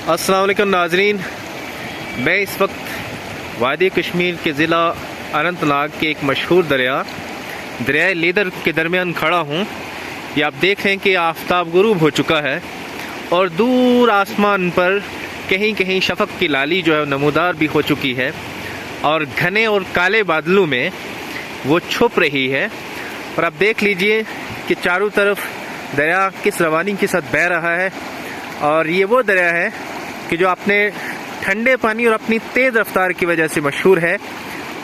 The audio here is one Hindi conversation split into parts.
अस्सलाम वालेकुम नाजरीन, मैं इस वक्त वादी कश्मीर के ज़िला अनंतनाग के एक मशहूर दरियाए लीदर के दरमियान खड़ा हूँ। ये आप देख रहे हैं कि आफताब गुरूब हो चुका है और दूर आसमान पर कहीं कहीं शफक की लाली जो है नमूदार भी हो चुकी है और घने और काले बादलों में वो छुप रही है। और आप देख लीजिए कि चारों तरफ दरिया किस रवानी के साथ बह रहा है। और ये वो दरिया है कि जो अपने ठंडे पानी और अपनी तेज़ रफ्तार की वजह से मशहूर है,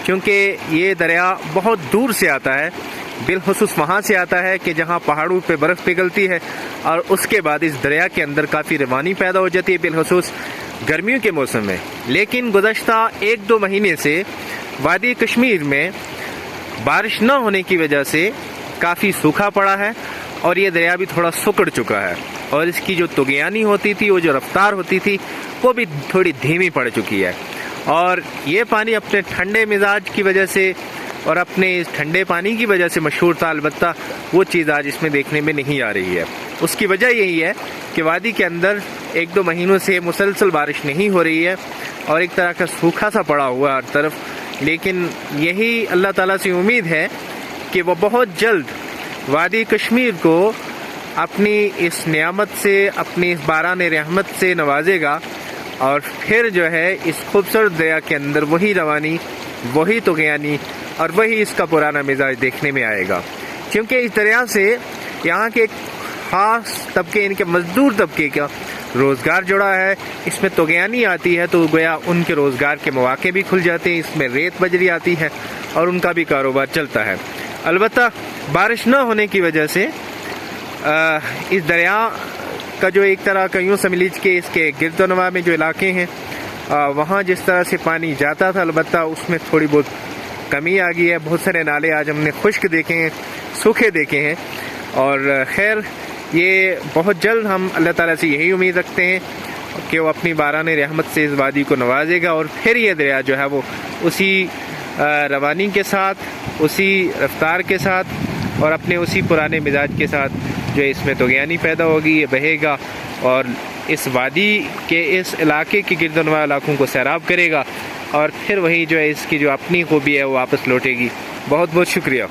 क्योंकि ये दरिया बहुत दूर से आता है, बिलखुसूस वहाँ से आता है कि जहाँ पहाड़ों पे बर्फ़ पिघलती है और उसके बाद इस दरिया के अंदर काफ़ी रवानी पैदा हो जाती है, बिलखुसूस गर्मियों के मौसम में। लेकिन गुज़श्ता 1-2 महीने से वादी कश्मीर में बारिश न होने की वजह से काफ़ी सूखा पड़ा है और ये दरिया भी थोड़ा सुकड़ चुका है और इसकी जो तुग़यानी होती थी, वो जो रफ्तार होती थी, वो भी थोड़ी धीमी पड़ चुकी है। और ये पानी अपने ठंडे मिजाज की वजह से और अपने इस ठंडे पानी की वजह से मशहूर था, अलबत्ता वो चीज़ आज इसमें देखने में नहीं आ रही है। उसकी वजह यही है कि वादी के अंदर 1-2 महीनों से मुसलसल बारिश नहीं हो रही है और एक तरह का सूखा सा पड़ा हुआ हर तरफ। लेकिन यही अल्लाह ताला से उम्मीद है कि वो बहुत जल्द वादी कश्मीर को अपनी इस नियामत से, अपनी इस बारान रहमत से नवाजेगा और फिर जो है इस खूबसूरत दरिया के अंदर वही रवानी, वही तुग़यानी और वही इसका पुराना मिजाज देखने में आएगा। क्योंकि इस दरिया से यहाँ के ख़ास तबके, इनके मजदूर तबके का रोज़गार जुड़ा है। इसमें तुग़यानी आती है तो गोया उनके रोज़गार के मौके भी खुल जाते हैं, इसमें रेत बजरी आती है और उनका भी कारोबार चलता है। अलबत्ता बारिश न होने की वजह से इस दरिया का जो एक तरह का यूँ समझ के इसके गिरदोनवा में जो इलाके हैं वहाँ जिस तरह से पानी जाता था, अलबत्ता उसमें थोड़ी बहुत कमी आ गई है। बहुत सारे नाले आज हमने खुश्क देखे हैं, सूखे देखे हैं। और खैर, ये बहुत जल्द हम अल्लाह ताला से यही उम्मीद रखते हैं कि वो अपनी बारान रहमत से इस वादी को नवाजेगा और फिर ये दरिया जो है वो उसी रवानी के साथ, उसी रफ्तार के साथ और अपने उसी पुराने मिजाज के साथ जो इसमें तुग़यानी पैदा होगी, ये बहेगा और इस वादी के इस इलाके के गिरदोनवा इलाकों को सैराब करेगा और फिर वही जो है इसकी जो अपनी खूबी है वो वापस लौटेगी। बहुत बहुत शुक्रिया।